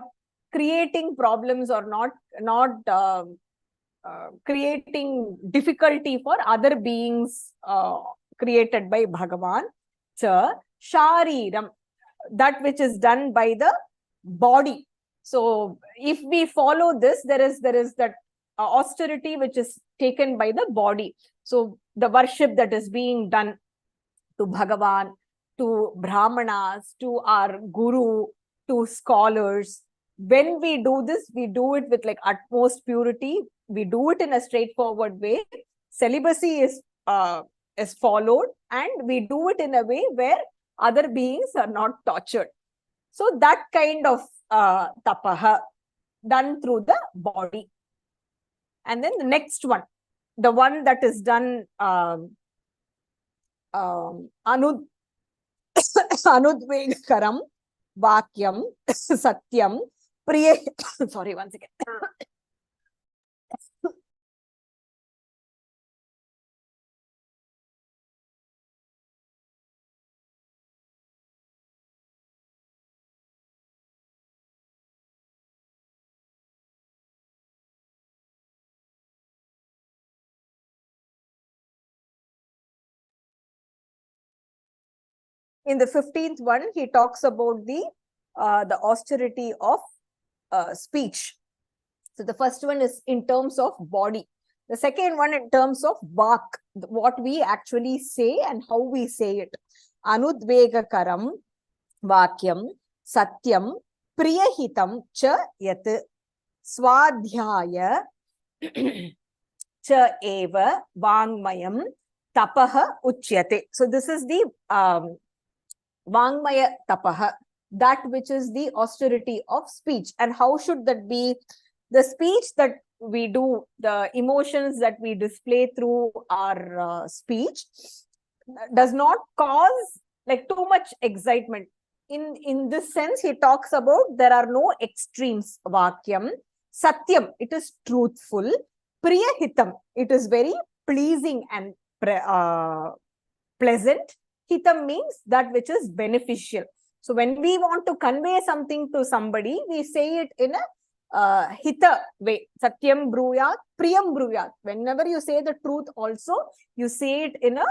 creating problems or not creating difficulty for other beings created by Bhagavan. Cha Shariram, that which is done by the body. So if we follow this, there is that austerity which is taken by the body. So the worship that is being done to Bhagavan, to Brahmanas, to our Guru, to scholars, when we do this, we do it with like utmost purity. We do it in a straightforward way. Celibacy is followed, and we do it in a way where other beings are not tortured. So that kind of tapaha done through the body. And then the next one, the one that is done anudvegakaram, vakyam, satyam, priya. Sorry, one second. In the 15th one, he talks about the austerity of speech. So the first one is in terms of body. The second one in terms of vak, what we actually say and how we say it. Anudvegakaram, vakyam, satyam, priyahitam cha yat, swadhyaya cha eva vangmayam tapaha uchyate. So this is the Vangmaya tapaha, that which is the austerity of speech. And how should that be? The speech that we do, the emotions that we display through our speech does not cause like too much excitement. In this sense, he talks about there are no extremes. Vakyam, satyam, it is truthful. Priyahitam, it is very pleasing and pleasant. Hitam means that which is beneficial. So when we want to convey something to somebody, we say it in a hita way. Satyam bruyat, priyam bruyat. Whenever you say the truth also, you say it in a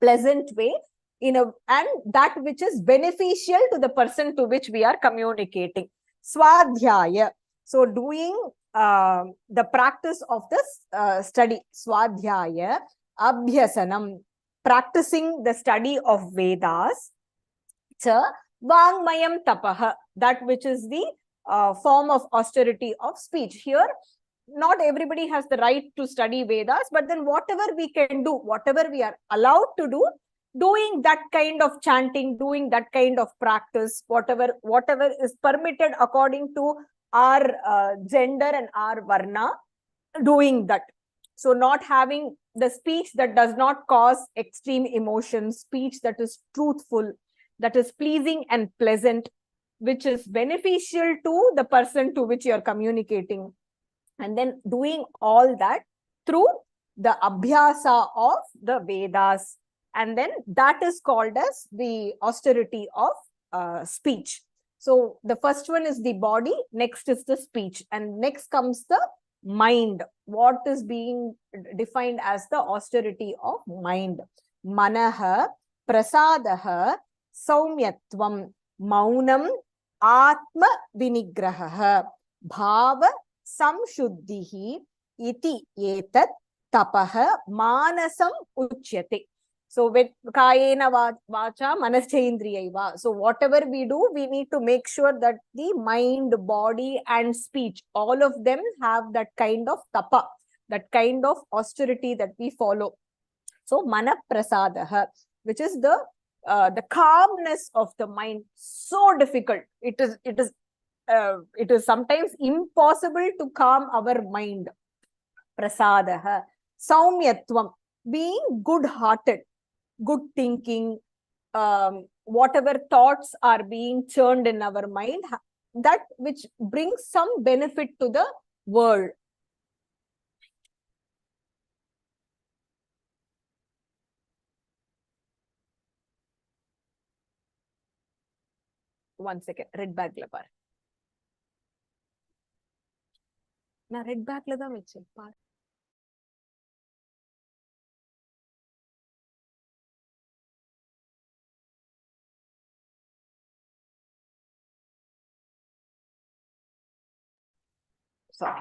pleasant way, and that which is beneficial to the person to which we are communicating. Swadhyaya. So doing the practice of this study. Swadhyaya, abhyasanam, practicing the study of Vedas. Cha vangmayam tapaha, that which is the form of austerity of speech. Here, not everybody has the right to study Vedas, but then whatever we can do, whatever we are allowed to do, doing that kind of chanting, doing that kind of practice, whatever is permitted according to our gender and our varna, doing that. So not having the speech that does not cause extreme emotions, speech that is truthful, that is pleasing and pleasant, which is beneficial to the person to which you are communicating. And then doing all that through the abhyasa of the Vedas. And then that is called as the austerity of speech. So the first one is the body, next is the speech, and next comes the mind. What is being defined as the austerity of mind? Manaha, prasadaha, saumyatvam, maunam, atma vinigraha, bhava samshuddhihi iti etat tapaha manasam uchyate. So with kayena vacha manaschendriyaiva. So whatever we do, we need to make sure that the mind, body and speech, all of them have that kind of tapa, that kind of austerity that we follow. So mana prasadaha, which is the calmness of the mind. So difficult. It is sometimes impossible to calm our mind. Prasadaha. Saumyatvam, being good-hearted, good thinking, whatever thoughts are being churned in our mind, that which brings some benefit to the world. One second, red bag la par. Na red bag la da meche par. Sorry.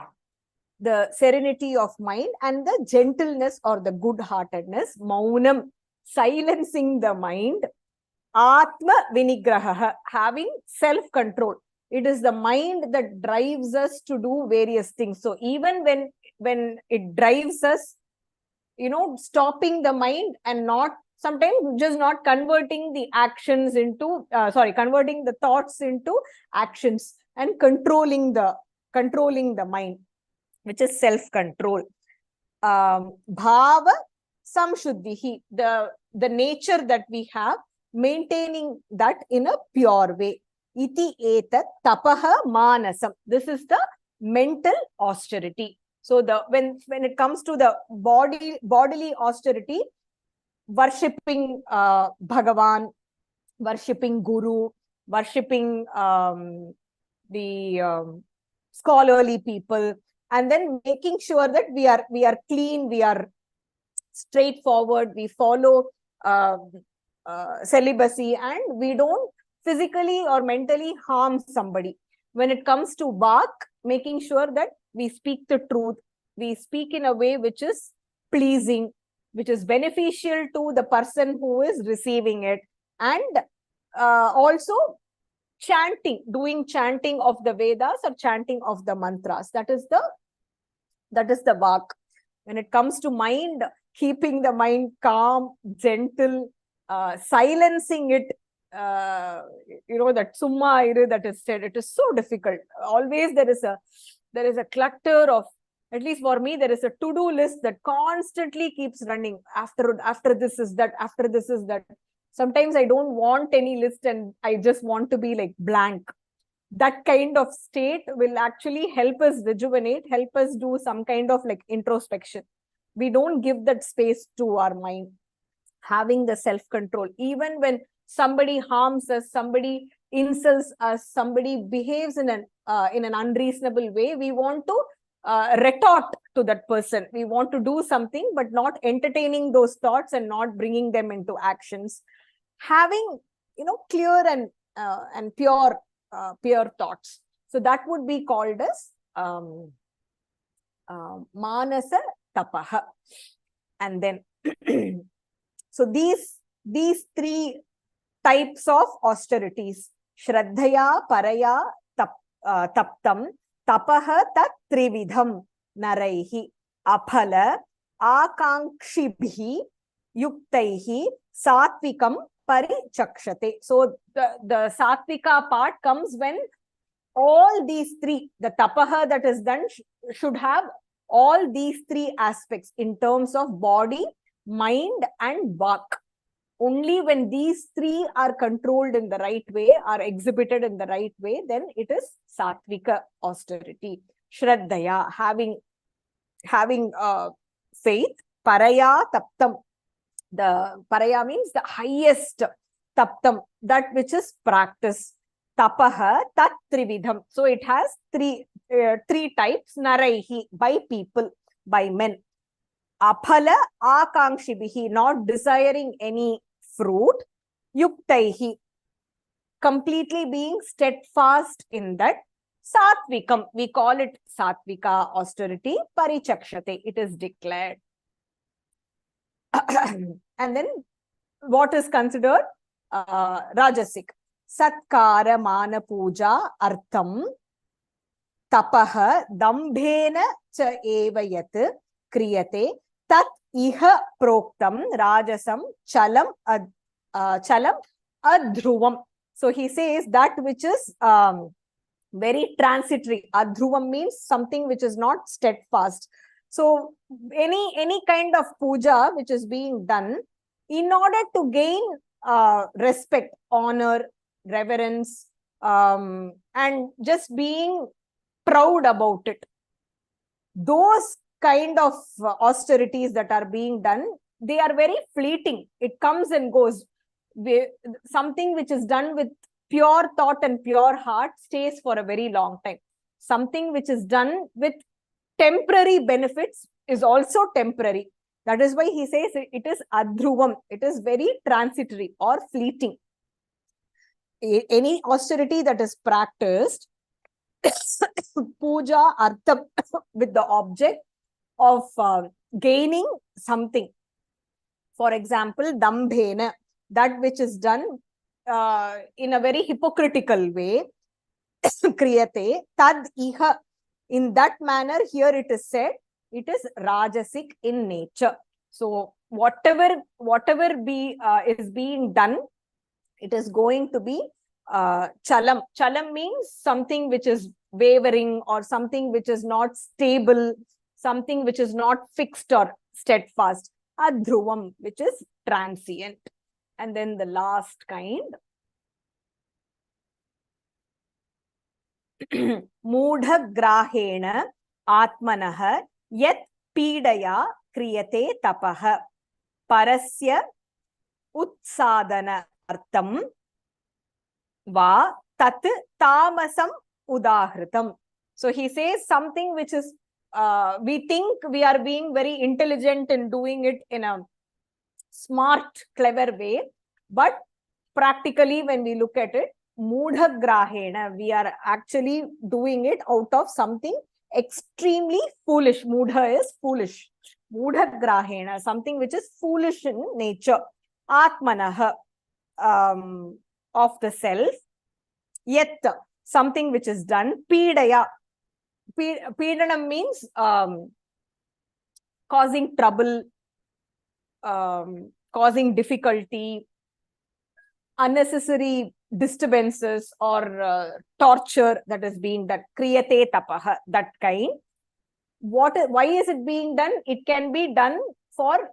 The serenity of mind and the gentleness or the good-heartedness, maunam, silencing the mind, atma vinigraha, having self-control. It is the mind that drives us to do various things. So even when it drives us, stopping the mind and not, sometimes just not converting the actions into, converting the thoughts into actions and controlling the mind, which is self-control. Bhava samshuddhihi, the nature that we have, maintaining that in a pure way. Iti etat tapaha manasam. This is the mental austerity. So when it comes to the bodily austerity, worshipping Bhagavan, worshipping Guru, worshipping the scholarly people, and then making sure that we are clean, we are straightforward, we follow celibacy, and we don't physically or mentally harm somebody. When it comes to Vak, making sure that we speak the truth, we speak in a way which is pleasing, which is beneficial to the person who is receiving it, and also doing chanting of the Vedas or chanting of the mantras. That is the Vak. When it comes to mind, keeping the mind calm, gentle, silencing it, that summa iru that is said, it is so difficult. Always there is a clutter of, at least for me, there is a to-do list that constantly keeps running. After this is that, after this is that. Sometimes I don't want any list and I just want to be like blank. That kind of state will actually help us rejuvenate, help us do some kind of like introspection. We don't give that space to our mind. Having the self-control, even when somebody harms us, somebody insults us, somebody behaves in an unreasonable way, we want to retort to that person. We want to do something, but not entertaining those thoughts and not bringing them into actions. Having clear and pure thoughts. So that would be called as manasa tapaha. And then so these three types of austerities: Shraddhaya, Paraya, Taptam, Tapaha, Tat Trividham, naraihi aphala akankshibhi yuktaihi satvikam parichakshate. So the satvika part comes when all these three, the tapaha that is done should have all these three aspects in terms of body, mind, and vak. Only when these three are controlled in the right way, are exhibited in the right way, then it is satvika austerity. Shraddhaya, having faith. Paraya taptam. The paraya means the highest. Taptam, that which is practice. Tapaha tat trividham. So it has three types. Naraihi, by people, by men. Aphala akangshibihi, not desiring any fruit. Yuktaihi, completely being steadfast in that. Satvikam, we call it satvika austerity. Parichakshate, it is declared. And then what is considered rajasic? Satkara mana puja artham tapaha dambhena cha eva yat kriyate tat iha proktam rajasam chalam adhruvam. So he says that which is very transitory. Adhruvam means something which is not steadfast. So any kind of puja which is being done in order to gain respect, honor, reverence, and just being proud about it. Those kind of austerities that are being done, they are very fleeting. It comes and goes. Something which is done with pure thought and pure heart stays for a very long time. Something which is done with temporary benefits is also temporary. That is why he says it is adhruvam. It is very transitory or fleeting. Any austerity that is practiced, puja artham, with the object of gaining something. For example, dambhena, that which is done in a very hypocritical way. Kriyate tad iha, in that manner, here it is said, it is rajasic in nature. So whatever is being done, it is going to be chalam. Chalam means something which is wavering or something which is not stable, something which is not fixed or steadfast. Adhruvam, which is transient. And then the last kind. Mudha grahena atmanah yat pidaya kriyate tapaha parasya utsadana artham va tat tamasam udahritam. So he says something which is, we think we are being very intelligent in doing it in a smart, clever way, but practically when we look at it, mudha grahena, we are actually doing it out of something extremely foolish. Mudha is foolish. Mudha grahena, something which is foolish in nature. Atmanah, of the self. Yet, something which is done. Pidaya. Pidanam means causing trouble, causing difficulty, unnecessary disturbances or torture that is being done. Kriyate tapaha, that kind. Why is it being done? It can be done for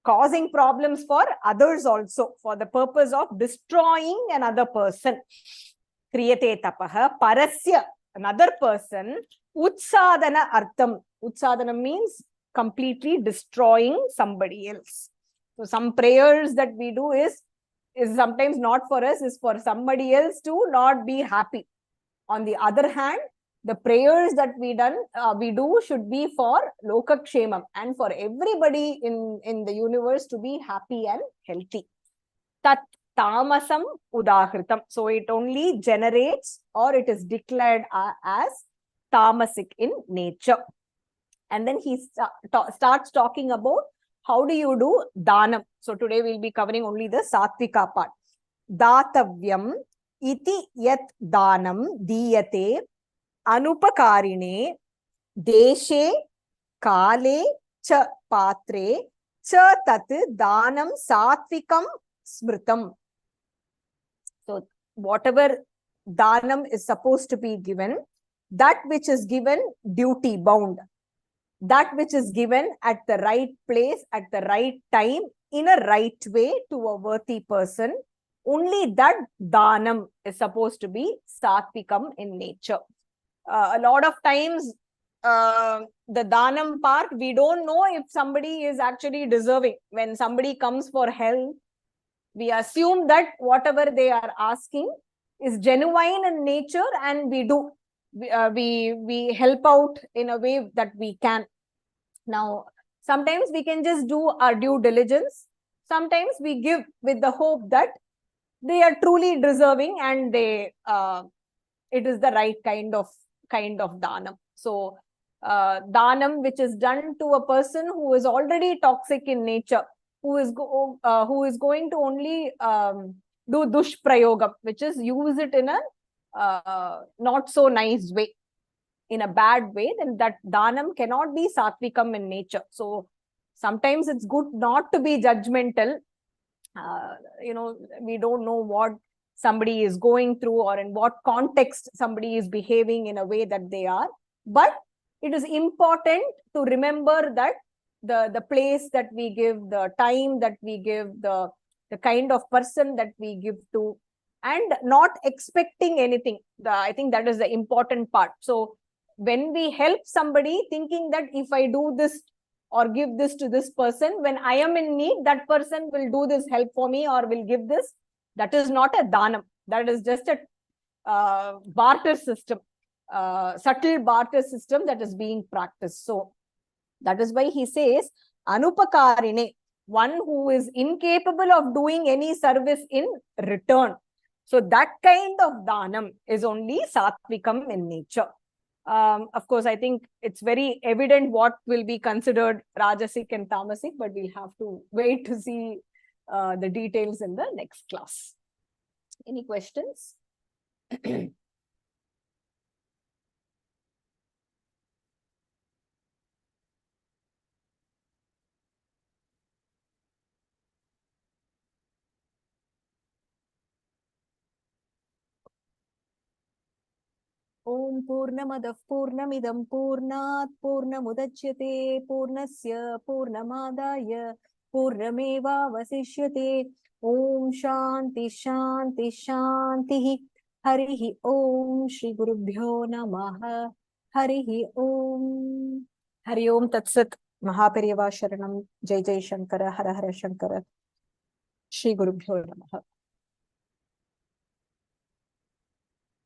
causing problems for others also, for the purpose of destroying another person. Kriyate tapaha parasya, another person. Utsadana artham. Utsadana means completely destroying somebody else. So some prayers that we do is sometimes not for us, is for somebody else to not be happy. On the other hand, the prayers that we do should be for lokakshemam and for everybody in the universe to be happy and healthy. Tat tamasam udahritam. So it only generates, or it is declared as tamasic in nature. And then he starts talking about how do you do danam. So today we'll be covering only the satvika part. Datavyam iti yat danam diyate anupakarine deshe kale cha patre cha tat danam satvikam smritam. So whatever danam is supposed to be given, that which is given duty bound, that which is given at the right place, at the right time, in a right way to a worthy person, only that danam is supposed to be satvikam in nature. A lot of times, the danam part, we don't know if somebody is actually deserving. When somebody comes for help, we assume that whatever they are asking is genuine in nature, and we do. We help out in a way that we can. Now, sometimes we can just do our due diligence. Sometimes we give with the hope that they are truly deserving and they it is the right kind of danam. So danam which is done to a person who is already toxic in nature, who is going to only do dushprayogam, which is use it in a not so nice way, in a bad way, then that danam cannot be satvikam in nature. So sometimes it's good not to be judgmental. We don't know what somebody is going through or in what context somebody is behaving in a way that they are. But it is important to remember that the place that we give, the time that we give, the kind of person that we give to, and not expecting anything. I think that is the important part. So when we help somebody thinking that if I do this or give this to this person, when I am in need, that person will do this help for me or will give this. That is not a danam. That is just a barter system, subtle barter system that is being practiced. So that is why he says, anupakarine, one who is incapable of doing any service in return. So that kind of danam is only satvikam in nature. Of course, I think it's very evident what will be considered rajasic and tamasic, but we'll have to wait to see the details in the next class. Any questions? Om Purnamadah Purnamidam Purnat Purnamudachyate Purnasya Purnamadaya Purnameva Vasishyate. Om Shanti Shanti Shanti. Harihi Om Shri Gurubhyo Namaha. Harihi Om. Hari Om Tatsat. Mahaperiyava Sharanam. Jai Jai Shankara. Hara Hara Shankara. Shri Gurubhyo Namaha.